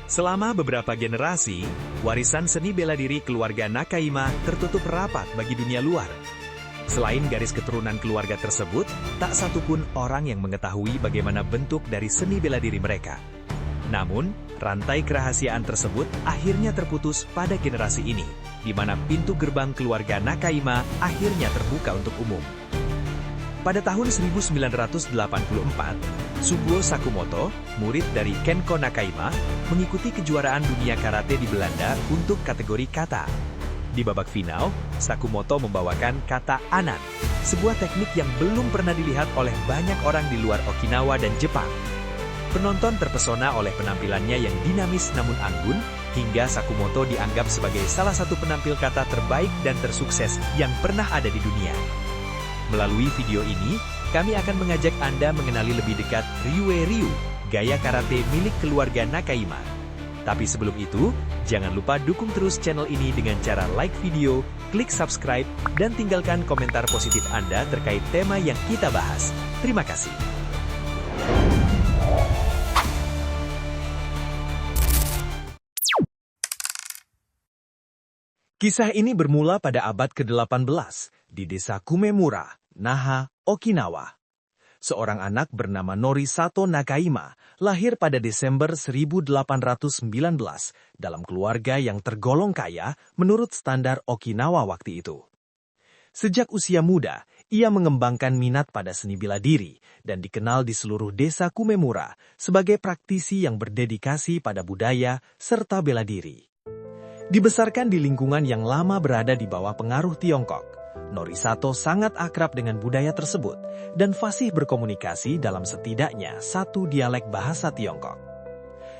Selama beberapa generasi, warisan seni bela diri keluarga Nakayama tertutup rapat bagi dunia luar. Selain garis keturunan keluarga tersebut, tak satupun orang yang mengetahui bagaimana bentuk dari seni bela diri mereka. Namun, rantai kerahasiaan tersebut akhirnya terputus pada generasi ini, di mana pintu gerbang keluarga Nakayama akhirnya terbuka untuk umum. Pada tahun 1984, Suguo Sakumoto, murid dari Kenko Nakayama, mengikuti kejuaraan dunia karate di Belanda untuk kategori kata. Di babak final, Sakumoto membawakan kata anan, sebuah teknik yang belum pernah dilihat oleh banyak orang di luar Okinawa dan Jepang. Penonton terpesona oleh penampilannya yang dinamis namun anggun, hingga Sakumoto dianggap sebagai salah satu penampil kata terbaik dan tersukses yang pernah ada di dunia. Melalui video ini, kami akan mengajak Anda mengenali lebih dekat Ryue Ryu, gaya karate milik keluarga Nakayama. Tapi sebelum itu, jangan lupa dukung terus channel ini dengan cara like video, klik subscribe, dan tinggalkan komentar positif Anda terkait tema yang kita bahas. Terima kasih. Kisah ini bermula pada abad ke-18 di desa Kumemura, Naha, Okinawa. Seorang anak bernama Norisato Nakayama lahir pada Desember 1819 dalam keluarga yang tergolong kaya menurut standar Okinawa waktu itu. Sejak usia muda, ia mengembangkan minat pada seni bela diri dan dikenal di seluruh desa Kumemura sebagai praktisi yang berdedikasi pada budaya serta bela diri. Dibesarkan di lingkungan yang lama berada di bawah pengaruh Tiongkok, Norisato sangat akrab dengan budaya tersebut dan fasih berkomunikasi dalam setidaknya satu dialek bahasa Tiongkok.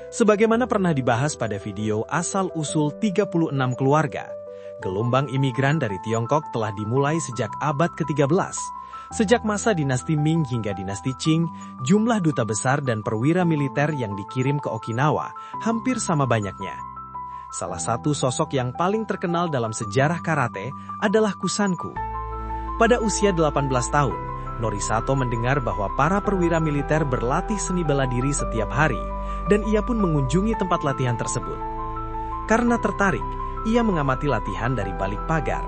Sebagaimana pernah dibahas pada video asal-usul 36 keluarga, gelombang imigran dari Tiongkok telah dimulai sejak abad ke-13. Sejak masa dinasti Ming hingga dinasti Qing, jumlah duta besar dan perwira militer yang dikirim ke Okinawa hampir sama banyaknya. Salah satu sosok yang paling terkenal dalam sejarah karate adalah Kusanku. Pada usia 18 tahun, Norisato mendengar bahwa para perwira militer berlatih seni bela diri setiap hari, dan ia pun mengunjungi tempat latihan tersebut. Karena tertarik, ia mengamati latihan dari balik pagar.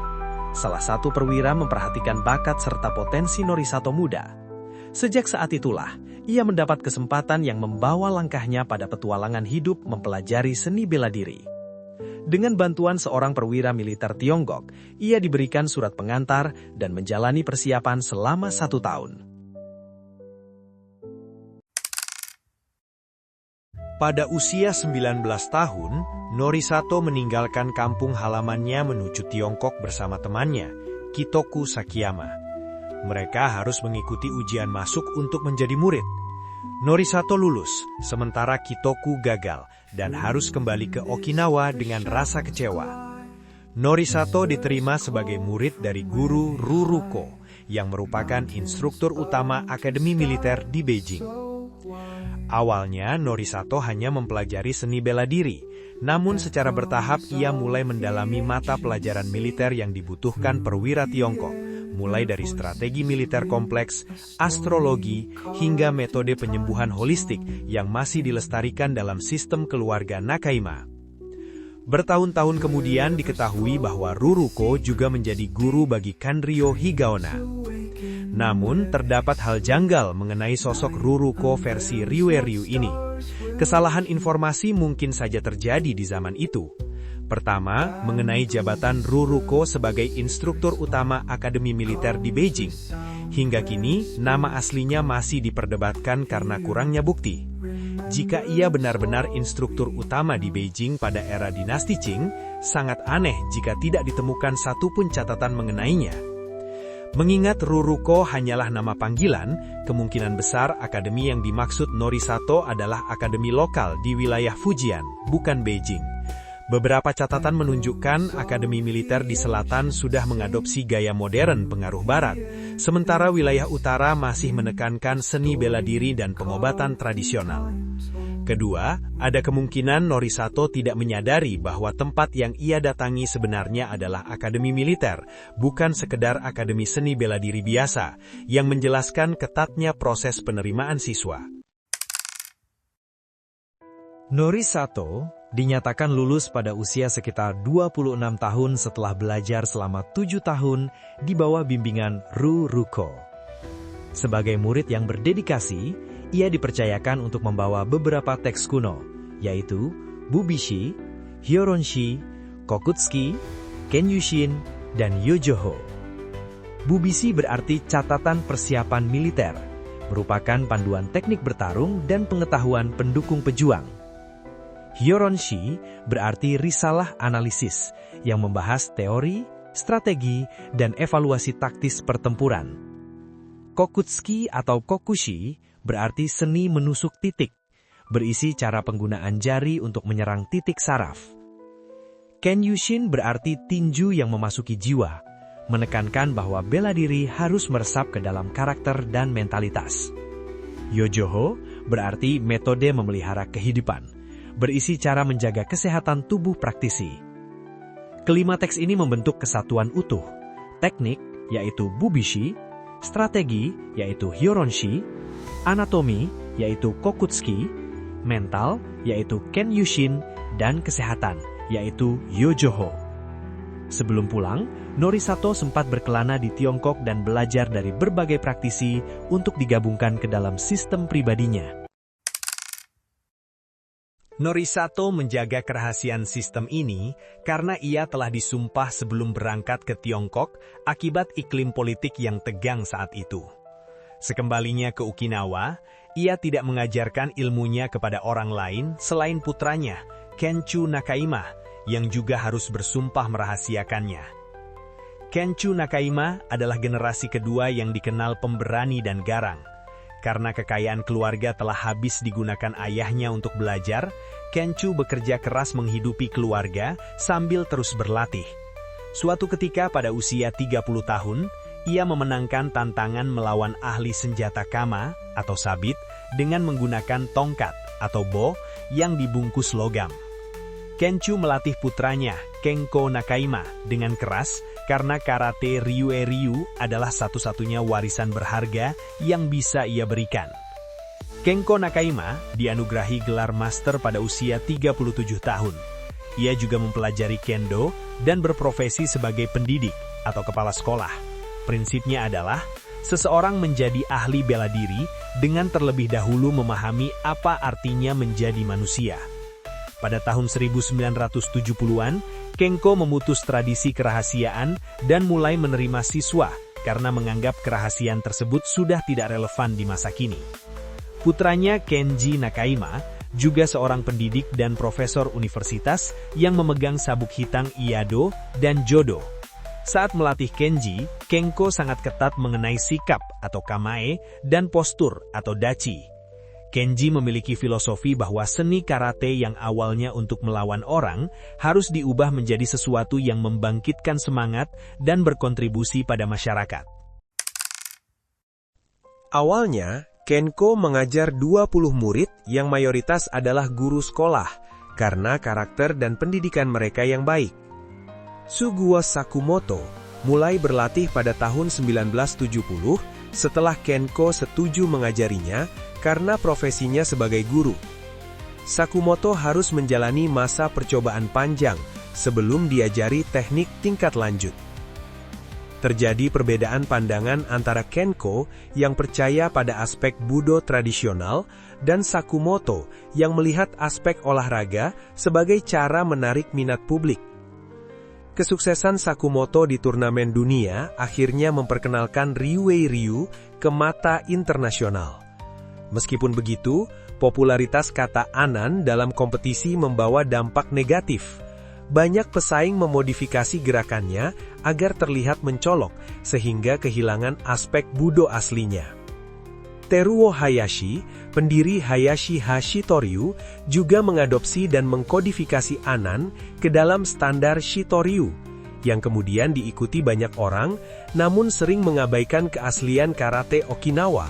Salah satu perwira memperhatikan bakat serta potensi Norisato muda. Sejak saat itulah, ia mendapat kesempatan yang membawa langkahnya pada petualangan hidup mempelajari seni bela diri. Dengan bantuan seorang perwira militer Tiongkok, ia diberikan surat pengantar dan menjalani persiapan selama 1 tahun. Pada usia 19 tahun, Norisato meninggalkan kampung halamannya menuju Tiongkok bersama temannya, Kitoku Sakiyama. Mereka harus mengikuti ujian masuk untuk menjadi murid. Norisato lulus, sementara Kitoku gagal dan harus kembali ke Okinawa dengan rasa kecewa. Norisato diterima sebagai murid dari guru Ruruko, yang merupakan instruktur utama Akademi Militer di Beijing. Awalnya, Norisato hanya mempelajari seni bela diri, namun secara bertahap ia mulai mendalami mata pelajaran militer yang dibutuhkan perwira Tiongkok, mulai dari strategi militer kompleks, astrologi, hingga metode penyembuhan holistik yang masih dilestarikan dalam sistem keluarga Nakayama. Bertahun-tahun kemudian diketahui bahwa Ruruko juga menjadi guru bagi Kanryo Higaonna. Namun, terdapat hal janggal mengenai sosok Ruruko versi Ryue Ryu ini. Kesalahan informasi mungkin saja terjadi di zaman itu. Pertama, mengenai jabatan Ruruko sebagai instruktur utama Akademi Militer di Beijing. Hingga kini, nama aslinya masih diperdebatkan karena kurangnya bukti. Jika ia benar-benar instruktur utama di Beijing pada era dinasti Qing, sangat aneh jika tidak ditemukan satupun catatan mengenainya. Mengingat Ruruko hanyalah nama panggilan, kemungkinan besar akademi yang dimaksud Norisato adalah akademi lokal di wilayah Fujian, bukan Beijing. Beberapa catatan menunjukkan akademi militer di selatan sudah mengadopsi gaya modern pengaruh barat, sementara wilayah utara masih menekankan seni bela diri dan pengobatan tradisional. Kedua, ada kemungkinan Norisato tidak menyadari bahwa tempat yang ia datangi sebenarnya adalah akademi militer, bukan sekedar akademi seni bela diri biasa, yang menjelaskan ketatnya proses penerimaan siswa. Norisato dinyatakan lulus pada usia sekitar 26 tahun setelah belajar selama 7 tahun di bawah bimbingan Ruruko. Sebagai murid yang berdedikasi, ia dipercayakan untuk membawa beberapa teks kuno, yaitu Bubishi, Hyoronshi, Kokutsuki, Kenyushin, dan Yojoho. Bubishi berarti catatan persiapan militer, merupakan panduan teknik bertarung dan pengetahuan pendukung pejuang. Hyoronshi berarti risalah analisis yang membahas teori, strategi, dan evaluasi taktis pertempuran. Kokutsuki atau Kokushi berarti seni menusuk titik, berisi cara penggunaan jari untuk menyerang titik saraf. Kenyushin berarti tinju yang memasuki jiwa, menekankan bahwa bela diri harus meresap ke dalam karakter dan mentalitas. Yojoho berarti metode memelihara kehidupan, berisi cara menjaga kesehatan tubuh praktisi. Kelima teks ini membentuk kesatuan utuh, teknik, yaitu Bubishi, strategi, yaitu Hyoronshi, anatomi, yaitu Kokutsuki, mental, yaitu Kenyushin, dan kesehatan, yaitu Yojoho. Sebelum pulang, Norisato sempat berkelana di Tiongkok dan belajar dari berbagai praktisi untuk digabungkan ke dalam sistem pribadinya. Norisato menjaga kerahasiaan sistem ini karena ia telah disumpah sebelum berangkat ke Tiongkok akibat iklim politik yang tegang saat itu. Sekembalinya ke Okinawa, ia tidak mengajarkan ilmunya kepada orang lain selain putranya, Kenchu Nakaima, yang juga harus bersumpah merahasiakannya. Kenchu Nakaima adalah generasi kedua yang dikenal pemberani dan garang. Karena kekayaan keluarga telah habis digunakan ayahnya untuk belajar, Kenchu bekerja keras menghidupi keluarga sambil terus berlatih. Suatu ketika pada usia 30 tahun, ia memenangkan tantangan melawan ahli senjata kama atau sabit dengan menggunakan tongkat atau bo yang dibungkus logam. Kenchu melatih putranya, Kenko Nakaima, dengan keras karena karate Ryue-ryu adalah satu-satunya warisan berharga yang bisa ia berikan. Kenko Nakaima dianugerahi gelar master pada usia 37 tahun. Ia juga mempelajari kendo dan berprofesi sebagai pendidik atau kepala sekolah. Prinsipnya adalah, seseorang menjadi ahli bela diri dengan terlebih dahulu memahami apa artinya menjadi manusia. Pada tahun 1970-an, Kenko memutus tradisi kerahasiaan dan mulai menerima siswa karena menganggap kerahasiaan tersebut sudah tidak relevan di masa kini. Putranya Kenji Nakaima juga seorang pendidik dan profesor universitas yang memegang sabuk hitam Iado dan Jodo. Saat melatih Kenji, Kenko sangat ketat mengenai sikap atau kamae dan postur atau dachi. Kenji memiliki filosofi bahwa seni karate yang awalnya untuk melawan orang harus diubah menjadi sesuatu yang membangkitkan semangat dan berkontribusi pada masyarakat. Awalnya, Kenko mengajar 20 murid yang mayoritas adalah guru sekolah karena karakter dan pendidikan mereka yang baik. Suguo Sakumoto mulai berlatih pada tahun 1970 setelah Kenko setuju mengajarinya karena profesinya sebagai guru. Sakumoto harus menjalani masa percobaan panjang sebelum diajari teknik tingkat lanjut. Terjadi perbedaan pandangan antara Kenko yang percaya pada aspek Budo tradisional dan Sakumoto yang melihat aspek olahraga sebagai cara menarik minat publik. Kesuksesan Sakumoto di turnamen dunia akhirnya memperkenalkan Ryue-ryu ke mata internasional. Meskipun begitu, popularitas kata Anan dalam kompetisi membawa dampak negatif. Banyak pesaing memodifikasi gerakannya agar terlihat mencolok, sehingga kehilangan aspek Budo aslinya. Teruo Hayashi, pendiri Hayashi Shitoryu, juga mengadopsi dan mengkodifikasi Anan ke dalam standar Shitoryu, yang kemudian diikuti banyak orang, namun sering mengabaikan keaslian karate Okinawa.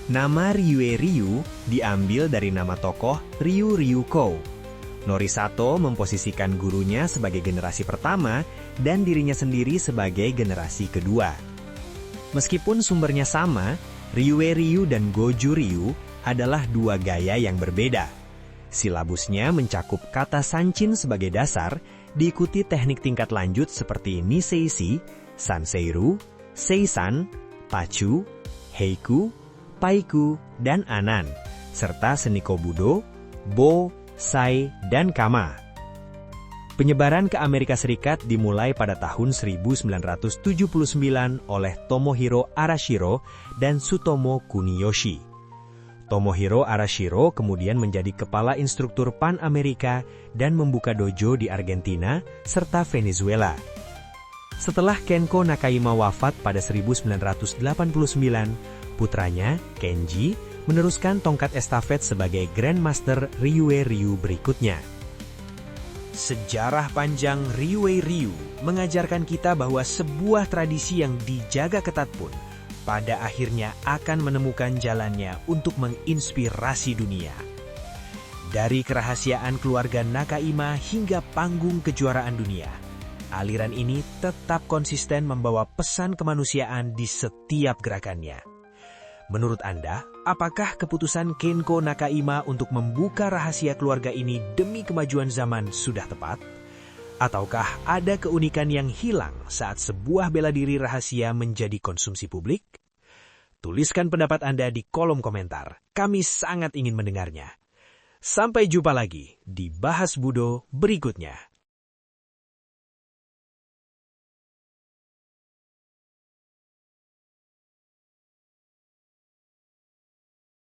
Nama Ryue-ryu diambil dari nama tokoh Ryu Ryuko. Norisato memposisikan gurunya sebagai generasi pertama dan dirinya sendiri sebagai generasi kedua. Meskipun sumbernya sama, Ryue Ryu dan Goju Ryu adalah dua gaya yang berbeda. Silabusnya mencakup kata sanchin sebagai dasar, diikuti teknik tingkat lanjut seperti Niseishi, Sanseiru, Seisan, Pachu, Heiku, Paiku, dan Anan, serta seni Kobudo, Bo, Sai, dan Kama. Penyebaran ke Amerika Serikat dimulai pada tahun 1979 oleh Tomohiro Arashiro dan Sutomo Kuniyoshi. Tomohiro Arashiro kemudian menjadi kepala instruktur Pan-Amerika dan membuka dojo di Argentina serta Venezuela. Setelah Kenko Nakayama wafat pada 1989, putranya, Kenji, meneruskan tongkat estafet sebagai Grandmaster Ryue Ryu berikutnya. Sejarah panjang Ryue Ryu mengajarkan kita bahwa sebuah tradisi yang dijaga ketat pun pada akhirnya akan menemukan jalannya untuk menginspirasi dunia. Dari kerahasiaan keluarga Nakayama hingga panggung kejuaraan dunia, aliran ini tetap konsisten membawa pesan kemanusiaan di setiap gerakannya. Menurut Anda, apakah keputusan Kenko Nakayama untuk membuka rahasia keluarga ini demi kemajuan zaman sudah tepat? Ataukah ada keunikan yang hilang saat sebuah bela diri rahasia menjadi konsumsi publik? Tuliskan pendapat Anda di kolom komentar. Kami sangat ingin mendengarnya. Sampai jumpa lagi di Bahas Budo berikutnya.